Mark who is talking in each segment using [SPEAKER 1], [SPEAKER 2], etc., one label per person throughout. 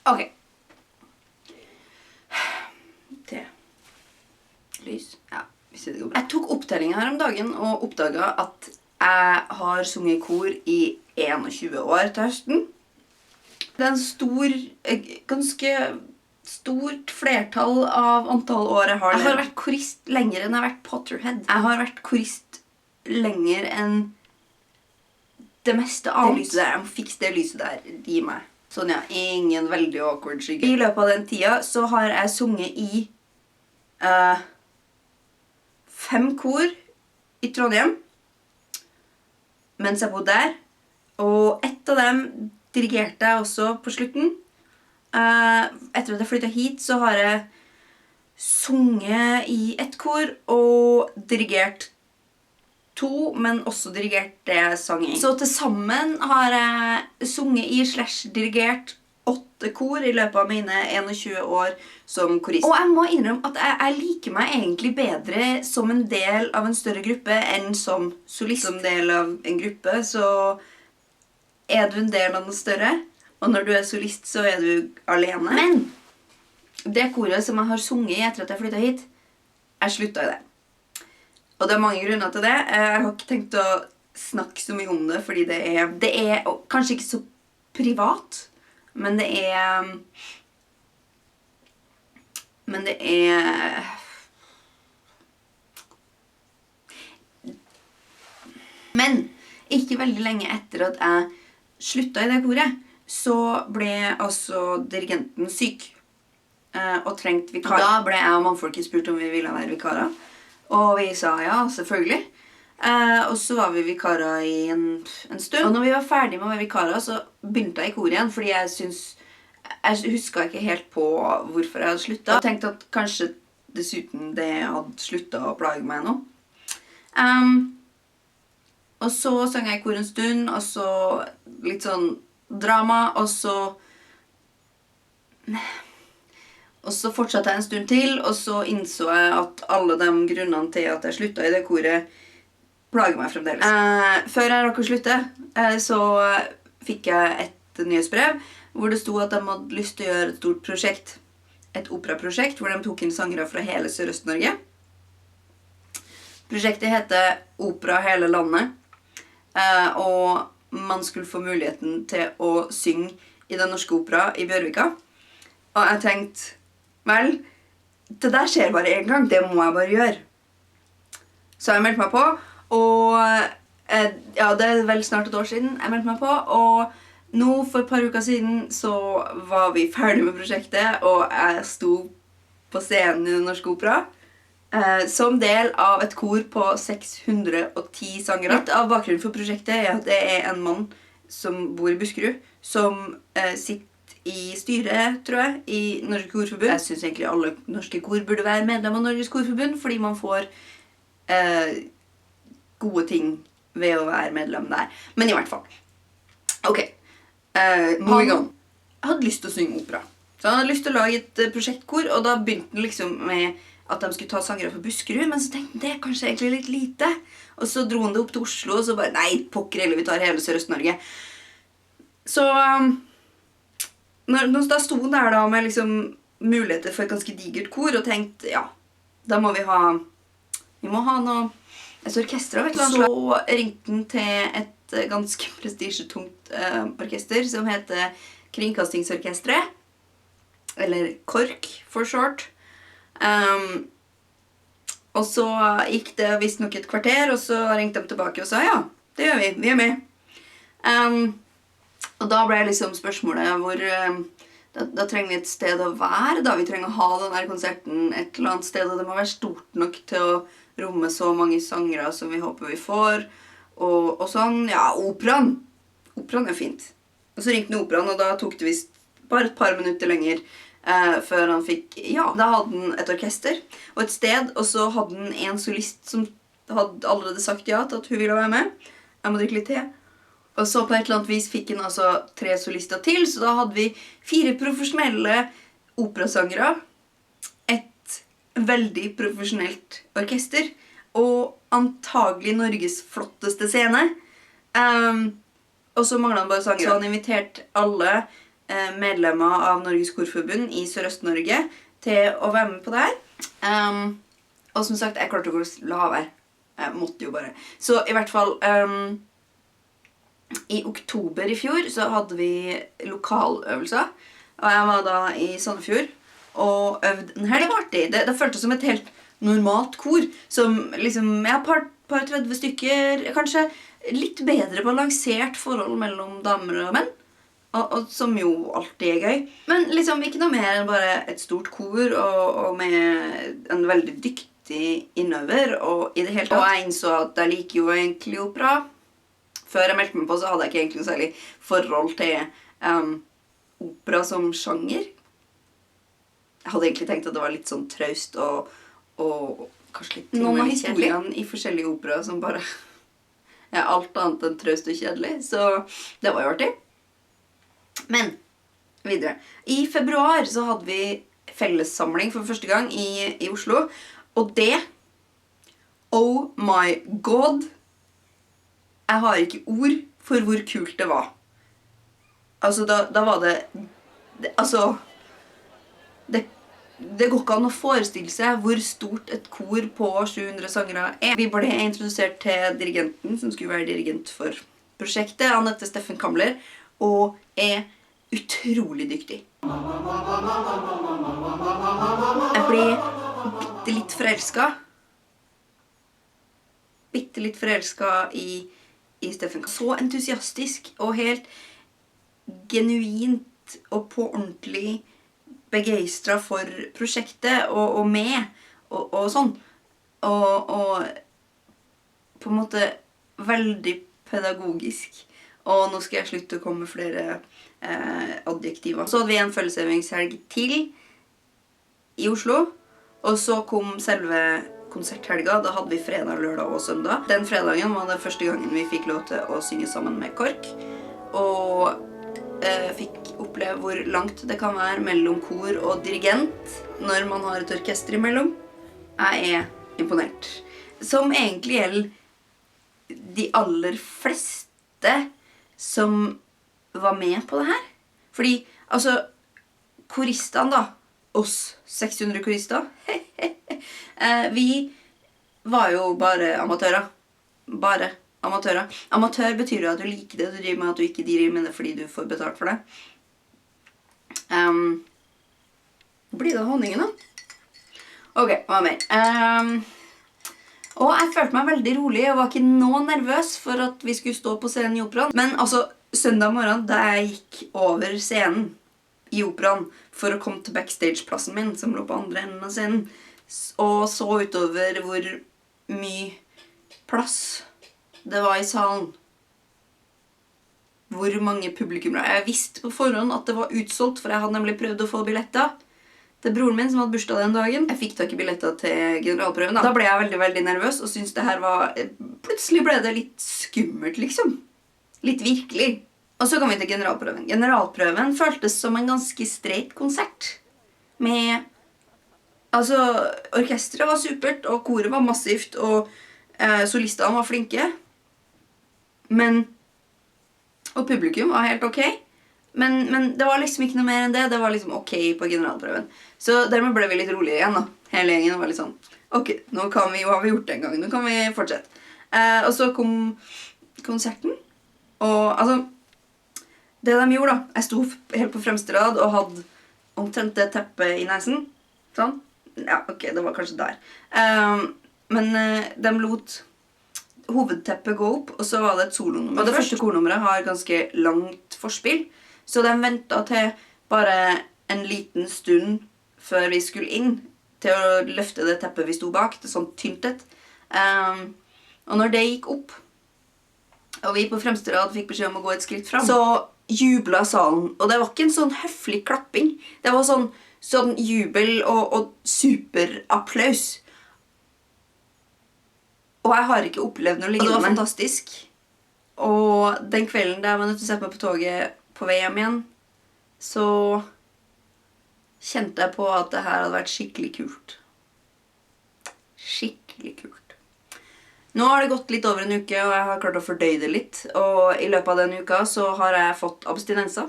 [SPEAKER 1] Ok. Te. Lys. Ja, hvis det går bra. Jeg tok opptellingen her om dagen og oppdaget at jeg har sunget i kor i 21 år til høsten. Det er en ganske stort flertall av antall år jeg har. Jeg har vært korist lenger enn jeg har vært Potterhead. Jeg har vært korist lenger enn det meste annet. Det lyset der, jeg må fikse det lyset der, gi meg. Sånn ja, ingen veldig awkward skygge. I løpet av den tida så har jeg sunget i 5 kor i Trondheim, mens jeg bodde der. Og ett av dem dirigerte jeg også på slutten. Etter at jeg flyttet hit så har jeg sunget i ett kor og dirigert 2, men også dirigert det jeg sang i. Så til sammen har jeg sunget i / dirigert 8 kor i løpet av mine 21 år som korist. Og jeg må innrømme at jeg liker meg egentlig bedre som en del av en større gruppe enn som solist. Som del av en gruppe så er du en del av noe større, og når du er solist så er du alene. Men det koret som jeg har sunget i etter at jeg flyttet hit, jeg sluttet i det. Og det er mange grunner til det. Jeg har ikke tenkt å snakke så mye om det, fordi det er kanskje ikke så privat, men det er Men ikke veldig lenge etter at jeg sluttet i det koret, så ble altså dirigenten syk og trengte vikar. Da ble jeg og mannfolket spurt om vi ville være vikarer. Og vi sa ja, selvfølgelig. Og så var vi vikarer i en stund. Og når vi var ferdige med å være vikarer, så begynte jeg i kor igjen, fordi jeg husket ikke helt på hvorfor jeg hadde sluttet. Jeg tenkte at kanskje dessuten det hadde sluttet å plage meg nå. Og så sang jeg i kor en stund, og så litt sånn drama, og så fortsatte jeg en stund til, og så innså jeg at alle de grunnene til at jeg sluttet i det koret plager meg fremdeles. Før jeg rakk å slutte, så fikk jeg et nyhetsbrev hvor det stod at de hadde lyst til å gjøre et stort prosjekt. Et operaprosjekt hvor de tok inn sangere fra hele Sørøst-Norge. Prosjektet heter Opera hele landet, og man skulle få muligheten til å synge i Den Norske Opera i Bjørvika. Og jeg tenkte, vel, det der skjer bare en gang, det må jeg bare gjøre. Så jeg meldte meg på, og ja, det er vel snart et år siden jeg meldte meg på, og nå for et par uker siden så var vi ferdig med prosjektet, og jeg sto på scenen i Den Norske Opera som del av et kor på 610 sangere. Litt av bakgrunnen for prosjektet er at det er en mann som bor i Buskerud, som sitter i styret, tror jeg, i Norske Korforbund. Jeg synes egentlig alle norske kor burde være medlem av Norges Korforbund, fordi man får gode ting ved å være medlem der. Men i hvert fall. Ok. Han hadde lyst til å synge opera. Så han hadde lyst til å lage et prosjektkor, og da begynte han liksom med at de skulle ta sangere fra Buskerud, men så tenkte han, det er kanskje egentlig litt lite. Og så dro han det opp til Oslo, og så bare, nei, pokker heller, vi tar hele Sørøst-Norge. Så da sto han der da med liksom muligheter for et ganske digert kor, og tenkte, ja, da må vi må ha et orkester av et eller annet. Så ringte han til et ganske prestisjetungt orkester som heter Kringkastingsorkestret, eller KORK for short. Og så gikk det visst nok et kvarter, og så ringte de tilbake og sa, ja, det gjør vi er med. Og da ble liksom spørsmålet hvor da trenger vi et sted å være, da vi trenger å ha denne konserten et eller annet sted, og det må være stort nok til å romme så mange sangere som vi håper vi får, og sånn, ja, operaen er fint. Og så ringte han operaen, og da tok det visst bare et par minutter lenger før han fikk, ja, da hadde han et orkester og et sted, og så hadde han en solist som hadde allerede sagt ja til at hun ville være med. Jeg må drikke litt te. Og så på et eller annet vis fikk han altså 3 solister til, så da hadde vi 4 profesjonelle operasangere, et veldig profesjonelt orkester, og antagelig Norges flotteste scene. Og så manglet han bare sangere. Så han inviterte alle medlemmer av Norges Korforbund i Sørøst-Norge til å være med på det her. Og som sagt, jeg klarte ikke å la være. Jeg måtte jo bare. Så i hvert fall, i oktober i fjor så hadde vi lokaløvelser. Og jeg var da i Sandefjord og øvde en helg. Det var artig. Det føltes som et helt normalt kor. Som liksom, par 30 stykker, kanskje litt bedre balansert forhold mellom damer og menn. Og som jo alltid er gøy. Men liksom ikke noe mer enn bare et stort kor og med en veldig dyktig innøver og i det hele tatt. Og jeg innså at jeg liker jo egentlig opera. Før jeg meldte meg på så hadde jeg ikke egentlig noe særlig forhold til opera som sjanger. Jeg hadde egentlig tenkt at det var litt sånn traust og kanskje litt noen av historiene i forskjellige opera som bare alt annet enn traust og kjedelig. Så det var jo artig. Men, videre. I februar så hadde vi fellessamling for første gang i Oslo. Og det, oh my god, jeg har ikke ord for hvor kult det var. Altså, da var det går ikke an å forestille seg hvor stort et kor på 700 sangere er. Vi ble introdusert til dirigenten, som skulle være dirigent for prosjektet. Han heter Steffen Kamler, og er utrolig dyktig. Jeg ble bitte litt forelsket i Steffen. Så entusiastisk og helt genuint og på ordentlig begeistret for prosjektet og med og sånn. Og på en måte veldig pedagogisk. Og nå skal jeg slutte å komme med flere adjektiver. Så hadde vi en fellesøvingshelg til i Oslo. Og så kom selve konserthelga. Da hadde vi fredag, lørdag og søndag. Den fredagen var det første gangen vi fikk lov til å synge sammen med KORK. Og fikk oppleve hvor langt det kan være mellom kor og dirigent når man har et orkester imellom. Jeg er imponert. Som egentlig gjelder de aller fleste som var med på det her. Fordi, altså, koristene da, oss 600 korister, vi var jo bare amatører. Bare amatører. Amatør betyr jo at du liker det du driver med, at du ikke driver med det fordi du får betalt for det. Blir det honningen da? Ok, hva mer? Og jeg følte meg veldig rolig og var ikke noe nervøs for at vi skulle stå på scenen i operaen. Men altså, søndag morgen da jeg gikk over scenen i operaen for å komme til backstage-plassen min, som lå på andre enden av scenen, og så utover hvor mye plass det var i salen, hvor mange publikummere. Jeg visste på forhånd at det var utsolgt, for jeg hadde nemlig prøvd å få billetter til broren min som hadde bursdag den dagen. Jeg fikk tak i billetter til generalprøven. Da ble jeg veldig, veldig nervøs og syntes det her var... Plutselig ble det litt skummelt, liksom. Litt virkelig. Og så kom vi til generalprøven. Generalprøven føltes som en ganske streit konsert. Med... Altså, orkestret var supert, og koret var massivt, og solistene var flinke. Men... Og publikum var helt ok. Men det var liksom ikke noe mer enn det. Det var liksom ok på generalprøven. Så dermed ble vi litt roligere igjen da. Hele gjengen var litt sånn, ok, nå kan vi jo, har vi gjort det en gang, nå kan vi fortsette. Og så kom konserten. Og altså, det de gjorde da, jeg sto helt på fremste rad og hadde omtrent det teppet i nesen. Sånn. Ja, ok, det var kanskje der. Men de lot hovedteppet gå opp, og så var det et solonummer. Og det første kornummeret har ganske langt forspill, så de ventet til bare en liten stund før vi skulle inn til å løfte det teppet vi sto bak, det sånn tyntet. Og når det gikk opp, og vi på fremste rad fikk beskjed om å gå et skritt fram, så jublet salen. Og det var ikke en sånn høflig klapping. Det var sånn jubel og superapplaus. Og jeg har ikke opplevd noe lignende. Og det var fantastisk. Og den kvelden da jeg var nødt til å sette meg på toget på vei hjem igjen, så kjente jeg på at det her hadde vært skikkelig kult. Skikkelig kult. Nå har det gått litt over en uke, og jeg har klart å fordøye det litt. Og i løpet av den uka så har jeg fått abstinenser.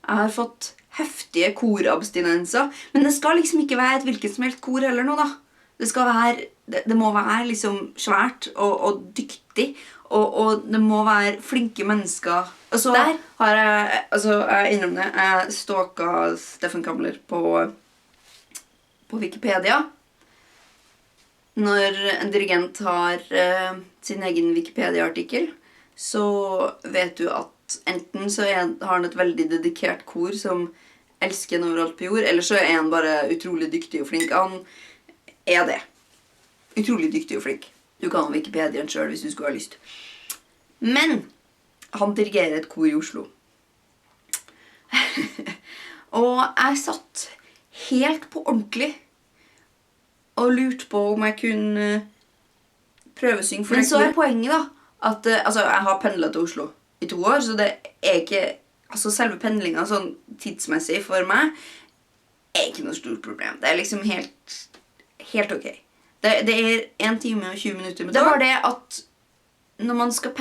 [SPEAKER 1] Jeg har fått heftige korabstinenser, men det skal liksom ikke være et hvilket som helst kor eller noe da. Det må være liksom svært og dyktig, og det må være flinke mennesker. Og så der har jeg, jeg innrømmer det, jeg stalket Steffen Kamler på Wikipedia. Når en dirigent har sin egen Wikipedia-artikkel, så vet du at enten så har han et veldig dedikert kor som elsker han overalt på jord, eller så han bare utrolig dyktig og flink. Han det. Utrolig dyktig og flink. Du kan Wikipediaen selv hvis du skulle ha lyst. Men han dirigerer et kor i Oslo. Og jeg satt helt på ordentlig og lurte på om jeg kunne prøve å synge for det. Men så poenget da, at jeg har pendlet til Oslo i 2 år, så det ikke, selve pendlingen sånn tidsmessig for meg ikke noe stort problem. Det liksom helt ok. Det 1 time og 20 minutter med tog. Det var det at når man skal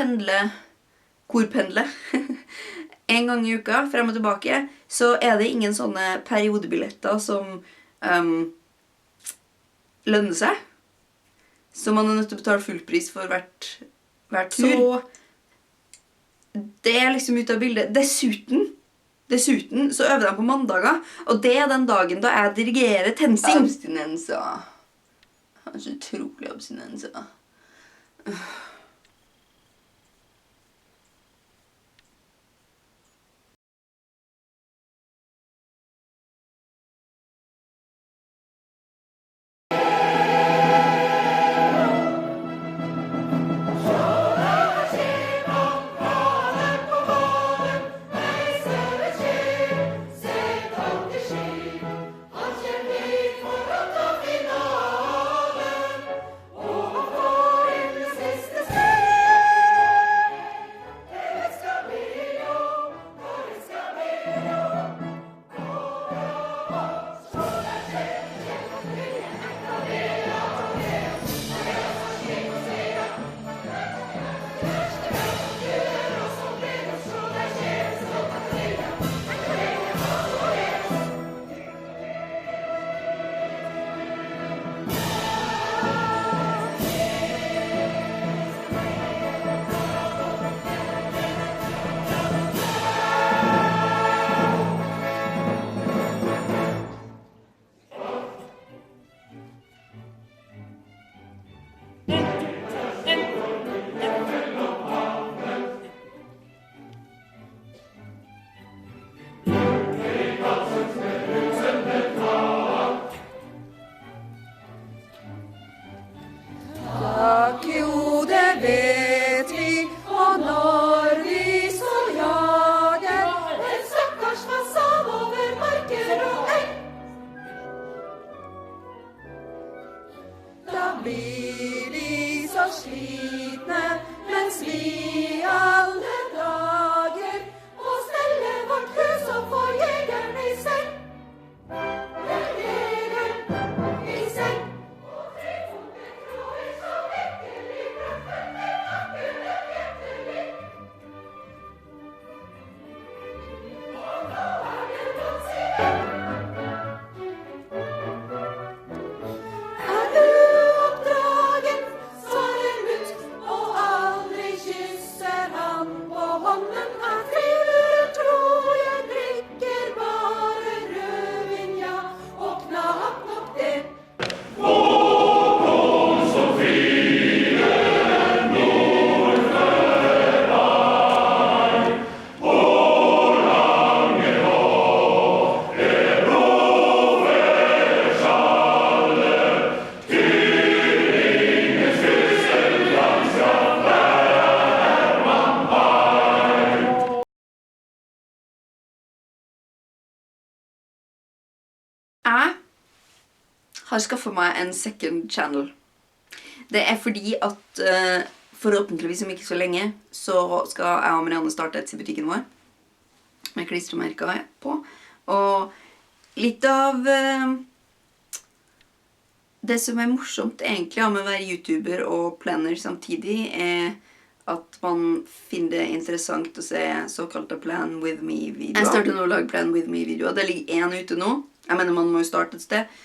[SPEAKER 1] korpendle, en gang i uka, frem og tilbake, så det ingen sånne periodebilletter som lønner seg. Så man nødt til å betale full pris for hvert tur. Så det liksom ut av bildet. Dessuten så øver de på mandager, og det den dagen da jeg dirigerer TenSing. Abstinenser. Jeg har så utrolig abstinenser. Har skaffet meg en second channel. Det fordi at forhåpentligvis om ikke så lenge så skal jeg og Marianne starte Etsy-butikken vår med klistremerker på. Og litt av det som morsomt egentlig med å være YouTuber og planner samtidig at man finner det interessant å se såkalte Plan With Me-videoer. Jeg starter nå å lage Plan With Me-videoer. Det ligger en ute nå. Jeg mener, man må jo starte et sted.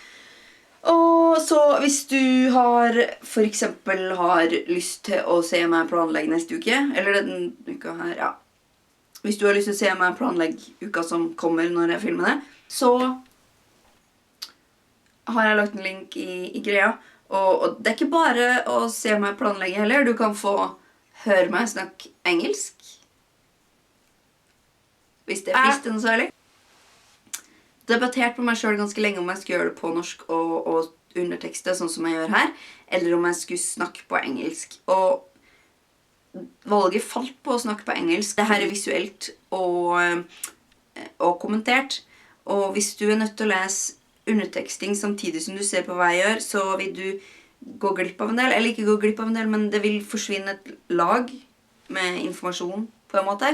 [SPEAKER 1] Og så hvis du for eksempel har lyst til å se meg planlegge neste uke, eller den uka her, ja. Hvis du har lyst til å se meg planlegge uka som kommer når jeg filmer det, så har jeg lagt en link i greia. Og det er ikke bare å se meg planlegge heller. Du kan få høre meg snakke engelsk. Hvis det er fristende særlig. Debattert på meg selv ganske lenge om jeg skulle gjøre det på norsk og undertekste, sånn som jeg gjør her, eller om jeg skulle snakke på engelsk. Og valget falt på å snakke på engelsk. Dette er visuelt og kommentert. Og hvis du er nødt til å lese underteksting samtidig som du ser på hva jeg gjør, så vil du gå glipp av en del. Eller ikke gå glipp av en del, men det vil forsvinne et lag med informasjon på en måte.